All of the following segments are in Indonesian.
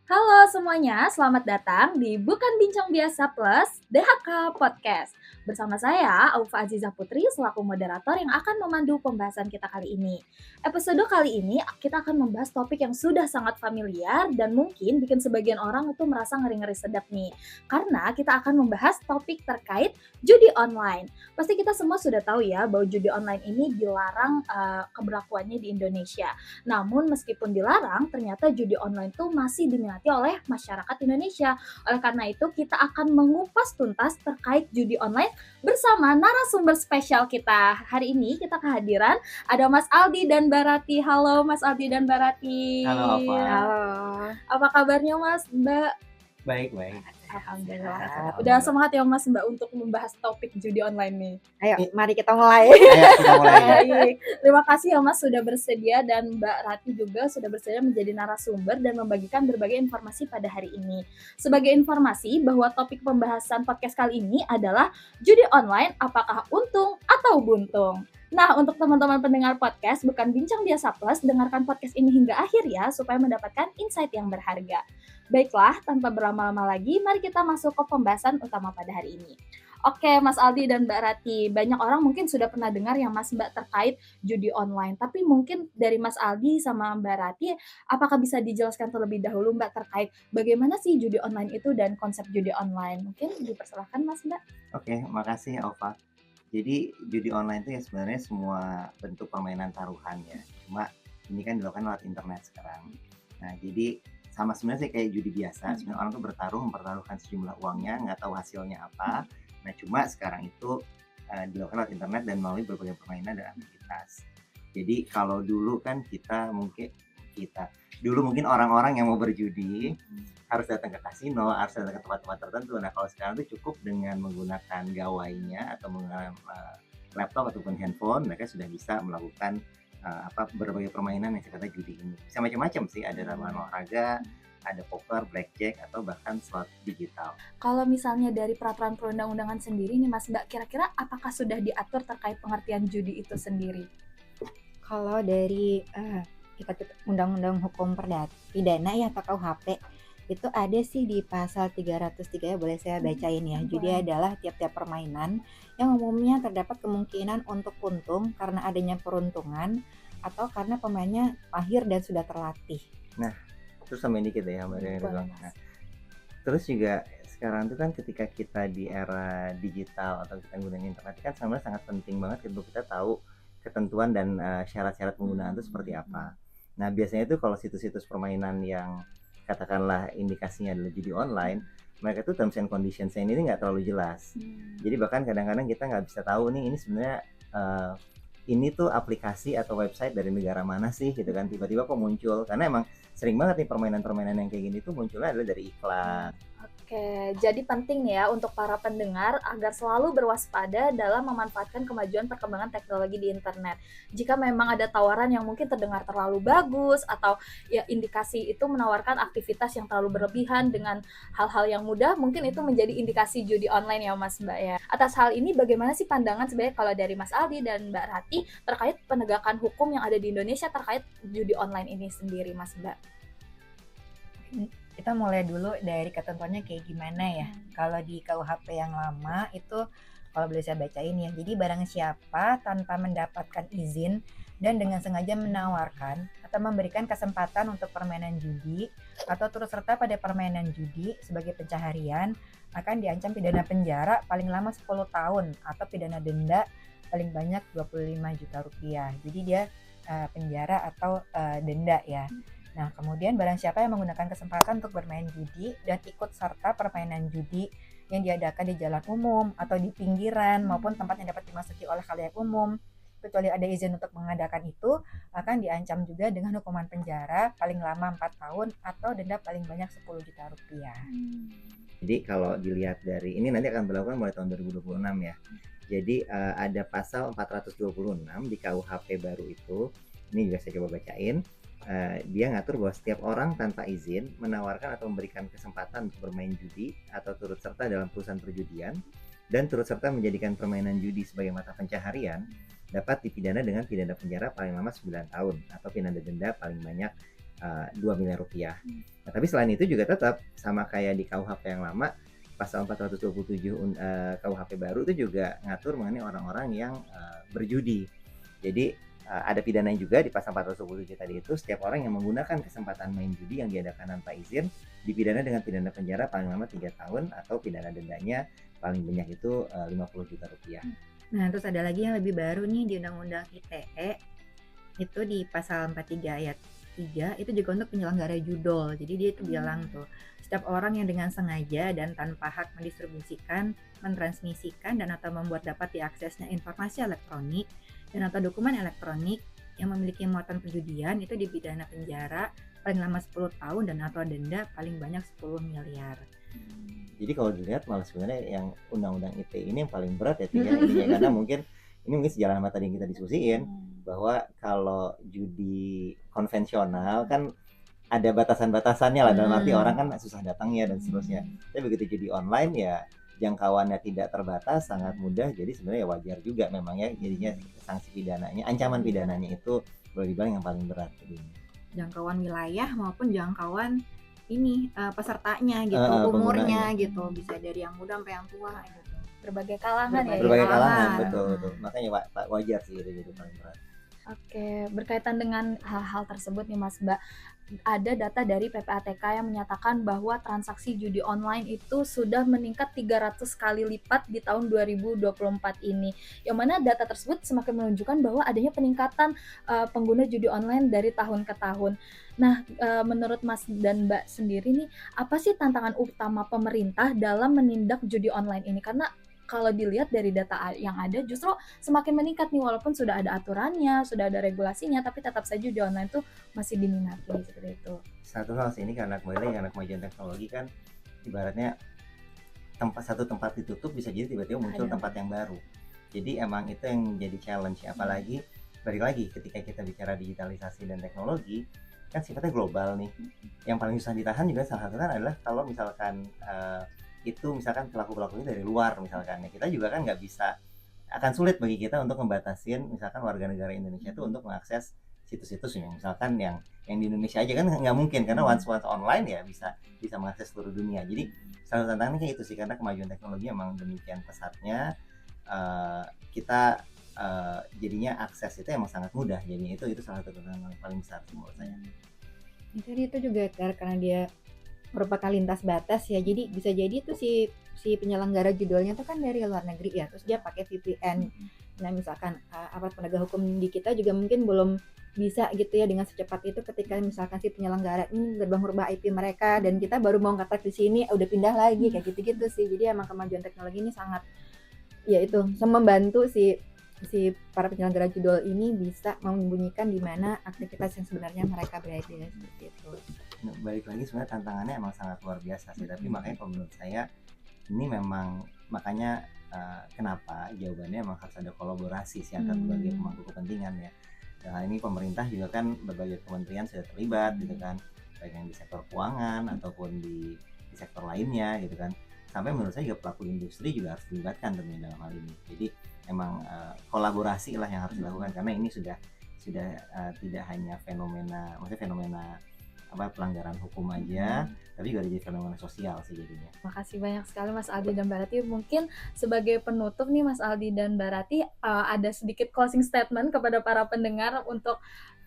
Halo semuanya, selamat datang di Bukan Bincang Biasa Plus DHK Podcast. Bersama saya, Aufa Azizah Putri, selaku moderator yang akan memandu pembahasan kita kali ini. Episode kali ini, kita akan membahas topik yang sudah sangat familiar dan mungkin bikin sebagian orang itu merasa ngeri-ngeri sedap nih. Karena kita akan membahas topik terkait judi online. Pasti kita semua sudah tahu ya, bahwa judi online ini dilarang keberlakuannya di Indonesia. Namun meskipun dilarang, ternyata judi online tuh masih diminati oleh masyarakat Indonesia. Oleh karena itu, kita akan mengupas tuntas terkait judi online bersama narasumber spesial kita. Hari ini kita kehadiran ada Mas Aldi dan Barati. Halo Mas Aldi dan Barati. Halo, Apa? Halo. Apa kabarnya Mas, Mbak? Baik. Alhamdulillah. Udah semangat ya Mas Mbak untuk membahas topik judi online nih. Ayo, mari kita mulai. Ayo kita mulai. Baik. Terima kasih ya Mas sudah bersedia dan Mbak Rati juga sudah bersedia menjadi narasumber dan membagikan berbagai informasi pada hari ini. Sebagai informasi bahwa topik pembahasan podcast kali ini adalah judi online apakah untung atau buntung. Nah, untuk teman-teman pendengar podcast Bukan Bincang Biasa Plus, dengarkan podcast ini hingga akhir ya supaya mendapatkan insight yang berharga. Baiklah, tanpa berlama-lama lagi, mari kita masuk ke pembahasan utama pada hari ini. Oke, Mas Aldi dan Mbak Rati, banyak orang mungkin sudah pernah dengar yang Mas Mbak terkait judi online. Tapi mungkin dari Mas Aldi sama Mbak Rati, apakah bisa dijelaskan terlebih dahulu Mbak terkait bagaimana sih judi online itu dan konsep judi online? Mungkin dipersilakan Mas Mbak. Oke, makasih Alfa. Jadi judi online itu ya sebenarnya semua bentuk permainan taruhan ya. Cuma ini kan dilakukan lewat internet sekarang. Nah, jadi sama sebenarnya sih kayak judi biasa. Sebenarnya orang tuh bertaruh mempertaruhkan sejumlah uangnya, nggak tahu hasilnya apa. Nah, cuma sekarang itu dilakukan lewat internet dan melalui berbagai permainan dan aktivitas. Jadi kalau dulu kan dulu mungkin orang-orang yang mau berjudi harus datang ke kasino, harus datang ke tempat-tempat tertentu. Nah, kalau sekarang tuh cukup dengan menggunakan gawainya atau menggunakan laptop ataupun handphone, mereka sudah bisa melakukan berbagai permainan yang sifatnya judi ini. Bisa macam-macam sih, ada lapangan olahraga, ada poker, blackjack, atau bahkan slot digital. Kalau misalnya dari peraturan perundang-undangan sendiri nih Mas Mbak, kira-kira apakah sudah diatur terkait pengertian judi itu sendiri? Kalau dari kita Undang-Undang Hukum Pidana ya atau KUHP itu ada sih di pasal 303 ya, boleh saya bacain ya. Judi adalah tiap-tiap permainan yang umumnya terdapat kemungkinan untuk untung karena adanya peruntungan atau karena pemainnya mahir dan sudah terlatih. Nah, terus tambahin dikit ya Mbak Deni bilang. Nah, terus juga sekarang itu kan ketika kita di era digital atau kita menggunakan internet kan sebenarnya sangat penting banget untuk kita tahu ketentuan dan syarat-syarat penggunaan itu seperti apa. Nah, biasanya itu kalau situs-situs permainan yang katakanlah indikasinya adalah judi online, mereka tuh terms and conditions-nya ini nggak terlalu jelas. Jadi bahkan kadang-kadang kita nggak bisa tahu nih ini sebenarnya ini tuh aplikasi atau website dari negara mana sih gitu kan, tiba-tiba kok muncul, karena emang sering banget nih permainan-permainan yang kayak gini tuh munculnya adalah dari iklan. Oke, jadi penting ya untuk para pendengar agar selalu berwaspada dalam memanfaatkan kemajuan perkembangan teknologi di internet. Jika memang ada tawaran yang mungkin terdengar terlalu bagus atau ya indikasi itu menawarkan aktivitas yang terlalu berlebihan dengan hal-hal yang mudah, mungkin itu menjadi indikasi judi online ya Mas Mbak ya. Atas hal ini bagaimana sih pandangan sebenarnya kalau dari Mas Aldi dan Mbak Rati terkait penegakan hukum yang ada di Indonesia terkait judi online ini sendiri Mas Mbak? Kita mulai dulu dari ketentuannya kayak gimana ya. Kalau di KUHP yang lama itu kalau boleh saya bacain ya. Jadi barang siapa tanpa mendapatkan izin dan dengan sengaja menawarkan atau memberikan kesempatan untuk permainan judi atau turut serta pada permainan judi sebagai pencaharian akan diancam pidana penjara paling lama 10 tahun atau pidana denda paling banyak 25 juta rupiah. Jadi dia penjara atau denda ya. Nah, kemudian barang siapa yang menggunakan kesempatan untuk bermain judi dan ikut serta permainan judi yang diadakan di jalan umum atau di pinggiran maupun tempat yang dapat dimasuki oleh khalayak umum, kecuali ada izin untuk mengadakan itu, akan diancam juga dengan hukuman penjara paling lama 4 tahun atau denda paling banyak 10 juta rupiah. Jadi kalau dilihat dari ini nanti akan berlaku mulai tahun 2026 ya. Jadi ada pasal 426 di KUHP baru itu. Ini juga saya coba bacain. Dia ngatur bahwa setiap orang tanpa izin menawarkan atau memberikan kesempatan untuk bermain judi atau turut serta dalam perusahaan perjudian dan turut serta menjadikan permainan judi sebagai mata pencaharian dapat dipidana dengan pidana penjara paling lama 9 tahun atau pidana denda paling banyak 2 miliar rupiah. Nah, tapi selain itu juga tetap sama kayak di KUHP yang lama, pasal 427 KUHP baru itu juga ngatur mengenai orang-orang yang berjudi. Jadi ada pidana juga di pasal 427 tadi itu, setiap orang yang menggunakan kesempatan main judi yang diadakan tanpa izin dipidana dengan pidana penjara paling lama 3 tahun atau pidana dendanya paling banyak itu 50 juta rupiah. Nah, terus ada lagi yang lebih baru nih di Undang-Undang ITE, itu di pasal 43 ayat 3 itu juga untuk penyelenggara judol. Jadi dia itu bilang tuh, setiap orang yang dengan sengaja dan tanpa hak mendistribusikan, mentransmisikan dan atau membuat dapat diaksesnya informasi elektronik dan atau dokumen elektronik yang memiliki muatan perjudian itu dipidana penjara paling lama 10 tahun dan atau denda paling banyak 10 miliar. Jadi kalau dilihat malah sebenarnya yang undang-undang ITE ini yang paling berat ya tinggal ininya, karena mungkin sejalan sama tadi yang kita diskusiin bahwa kalau judi konvensional kan ada batasan-batasannya lah, dalam arti orang kan susah datangnya dan seterusnya. Tapi begitu judi online ya jangkauannya tidak terbatas, sangat mudah, jadi sebenarnya wajar juga memang ya jadinya sanksi pidananya, ancaman pidananya itu boleh dibilang yang paling berat. Jangkauan wilayah maupun jangkauan ini pesertanya gitu, umurnya gitu, bisa dari yang muda sampai yang tua gitu. Berbagai kalangan ya. Berbagai kalangan, betul. Makanya wajar sih itu jadi paling berat. Oke, berkaitan dengan hal-hal tersebut nih Mas Mbak, ada data dari PPATK yang menyatakan bahwa transaksi judi online itu sudah meningkat 300 kali lipat di tahun 2024 ini. Yang mana data tersebut semakin menunjukkan bahwa adanya peningkatan pengguna judi online dari tahun ke tahun. Nah, menurut Mas dan Mbak sendiri nih, apa sih tantangan utama pemerintah dalam menindak judi online ini? Karena kalau dilihat dari data yang ada justru semakin meningkat nih, walaupun sudah ada aturannya, sudah ada regulasinya, tapi tetap saja judi online tuh masih diminati seperti itu. Satu hal sih ini karena kemajuan teknologi kan ibaratnya satu tempat ditutup bisa jadi tiba-tiba muncul tempat yang baru. Jadi emang itu yang menjadi challenge, apalagi balik lagi ketika kita bicara digitalisasi dan teknologi kan sifatnya global nih. Yang paling susah ditahan juga salah satu kan adalah kalau misalkan itu misalkan pelaku-pelakunya dari luar misalkan, ya kita juga kan nggak bisa, akan sulit bagi kita untuk membatasin misalkan warga negara Indonesia itu untuk mengakses situs-situs yang misalkan yang di Indonesia aja kan nggak mungkin, karena once online ya bisa mengakses seluruh dunia. Jadi salah satu tantangannya kayak itu sih, karena kemajuan teknologi emang demikian pesatnya, kita jadinya akses itu emang sangat mudah, jadi itu salah satu tantangan yang paling besar menurut saya. Itu juga karena dia merupakan lintas batas ya, jadi bisa jadi tuh si penyelenggara judulnya tuh kan dari luar negeri ya, terus dia pakai VPN. Nah misalkan aparat penegak hukum di kita juga mungkin belum bisa gitu ya dengan secepat itu, ketika misalkan si penyelenggara ini berubah IP mereka dan kita baru mau ngetek di sini udah pindah lagi kayak gitu-gitu sih. Jadi emang kemajuan teknologi ini sangat ya itu membantu si para penyelenggara judul ini bisa menyembunyikan di mana aktivitas yang sebenarnya mereka berada, seperti itu. Nah, balik lagi sebenarnya tantangannya emang sangat luar biasa sih, tapi makanya kalau menurut saya ini memang makanya kenapa jawabannya emang harus ada kolaborasi sih antar berbagai pemangku kepentingan ya. Nah ini pemerintah juga kan berbagai kementerian sudah terlibat gitu kan, baik yang di sektor keuangan ataupun di sektor lainnya gitu kan, sampai menurut saya juga pelaku industri juga harus dilibatkan tentunya dalam hal ini. Jadi emang kolaborasi lah yang harus dilakukan, karena ini sudah tidak hanya fenomena pelanggaran hukum aja, tapi juga jadi fenomena sosial sih jadinya. Makasih banyak sekali Mas Aldi dan Mbak Rati. Mungkin sebagai penutup nih Mas Aldi dan Mbak Rati, ada sedikit closing statement kepada para pendengar untuk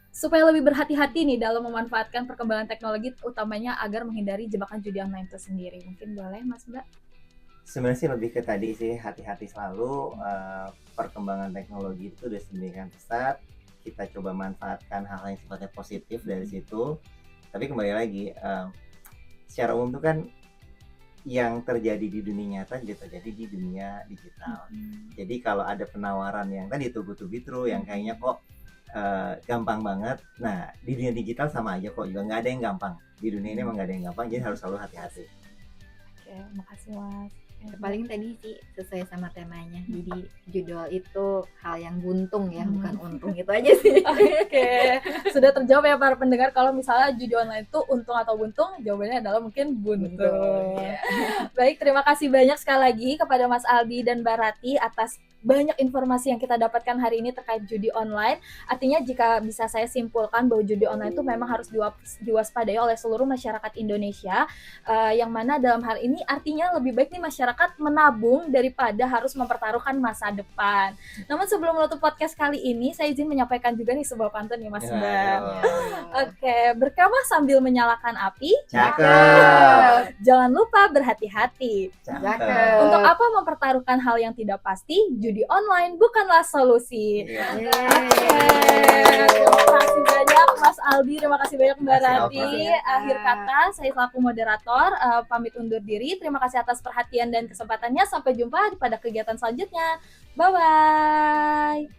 supaya lebih berhati-hati nih dalam memanfaatkan perkembangan teknologi, utamanya agar menghindari jebakan judi online itu sendiri. Mungkin boleh Mas Mbak? Sebenarnya sih lebih ke tadi sih, hati-hati selalu, perkembangan teknologi itu udah sedemikian pesat, kita coba manfaatkan hal yang sifatnya positif dari situ. Tapi kembali lagi, secara umum tuh kan yang terjadi di dunia nyata juga terjadi di dunia digital. Jadi kalau ada penawaran yang tadi too good to be true, yang kayaknya kok gampang banget, nah di dunia digital sama aja kok, juga nggak ada yang gampang. Di dunia ini emang nggak ada yang gampang, jadi harus selalu hati-hati. Oke, makasih Mas. Paling tadi sih sesuai sama temanya, jadi judul itu hal yang buntung ya, bukan untung, itu aja sih. Oke, sudah terjawab ya para pendengar, kalau misalnya judi online itu untung atau buntung, jawabannya adalah mungkin buntung. Ya. Baik, terima kasih banyak sekali lagi kepada Mas Aldi dan Mbak Rati atas banyak informasi yang kita dapatkan hari ini terkait judi online. Artinya jika bisa saya simpulkan bahwa judi online itu memang harus diwaspadai oleh seluruh masyarakat Indonesia, yang mana dalam hal ini artinya lebih baik nih masyarakat menabung daripada harus mempertaruhkan masa depan. Namun sebelum menutup podcast kali ini, saya izin menyampaikan juga nih sebuah pantun ya Mas Bang. Oke, berkemah sambil menyalakan api. Cakep. Jangan lupa berhati-hati. Cakep. Untuk apa mempertaruhkan hal yang tidak pasti? Judi online bukanlah solusi. Iya. Terima kasih banyak Mas Aldi, terima kasih banyak Mbak Terima kasih, Rati. Alfa. Akhir kata, saya selaku moderator pamit undur diri. Terima kasih atas perhatian dan kesempatannya. Sampai jumpa pada kegiatan selanjutnya. Bye-bye.